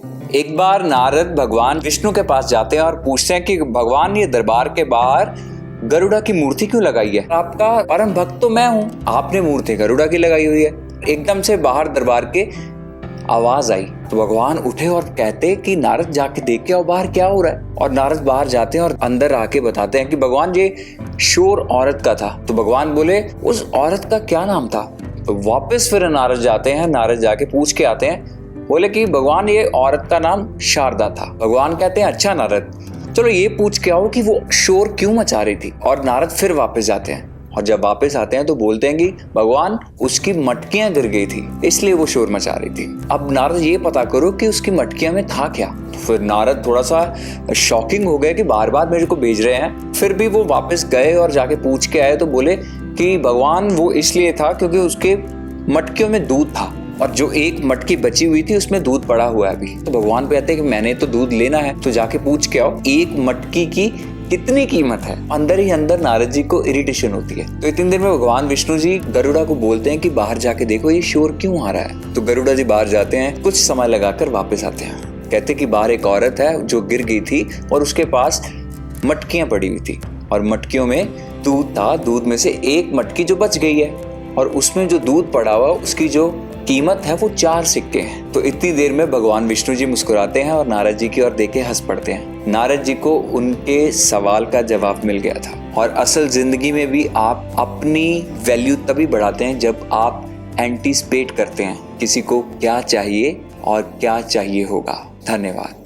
एक बार नारद भगवान विष्णु के पास जाते हैं और पूछते हैं कि भगवान, ये दरबार के बाहर गरुड़ा की मूर्ति क्यों लगाई है? आपका परम भक्त तो मैं हूँ, आपने मूर्ति गरुड़ा की लगाई हुई है। एकदम से बाहर दरबार के आवाज आई तो भगवान उठे और कहते कि नारद जाके देख के आओ बाहर क्या हो रहा है। और नारद बाहर जाते हैं और अंदर आके बताते हैं कि भगवान ये शोर औरत का था। तो भगवान बोले उस औरत का क्या नाम था? तो वापस फिर नारद जाते हैं, नारद जाके पूछ के आते हैं, बोले कि भगवान ये औरत का नाम शारदा था। भगवान कहते हैं अच्छा नारद, चलो ये पूछ के आओ कि वो शोर क्यों मचा रही थी। और नारद फिर वापस जाते हैं और जब वापस आते हैं तो बोलते हैं कि भगवान उसकी मटकियां गिर गई थी इसलिए वो शोर मचा रही थी। अब नारद ये पता करो कि उसकी मटकियां में था क्या। तो फिर नारद थोड़ा सा शॉकिंग हो गए कि बार बार मेरे को भेज रहे हैं। फिर भी वो वापस गए और जाके पूछ के आए तो बोले कि भगवान वो इसलिए था क्योंकि उसके मटकियों में दूध था और जो एक मटकी बची हुई थी उसमें दूध पड़ा हुआ है अभी। तो भगवान कहते हैं कि मैंने तो दूध लेना है, तो जाके पूछ के आओ एक मटकी की कितनी कीमत है। अंदर ही अंदर नारद जी को इरिटेशन होती है। तो इतनी देर में भगवान विष्णु जी गरुड़ा को बोलते हैं कि बाहर जाके देखो ये शोर क्यों आ रहा है। तो गरुड़ा जी बाहर जाते हैं, कुछ समय लगाकर वापस आते हैं। कहते कि बाहर एक औरत है जो गिर गई थी और उसके पास मटकियां पड़ी हुई थी और मटकियों में दूध था। दूध में से एक मटकी जो बच गई है और उसमें जो दूध पड़ा हुआ उसकी जो कीमत है वो 4 सिक्के हैं। तो इतनी देर में भगवान विष्णु जी मुस्कुराते हैं और नारद जी की ओर देख के हंस पड़ते हैं। नारद जी को उनके सवाल का जवाब मिल गया था। और असल जिंदगी में भी आप अपनी वैल्यू तभी बढ़ाते हैं जब आप एंटीसिपेट करते हैं किसी को क्या चाहिए और क्या चाहिए होगा। धन्यवाद।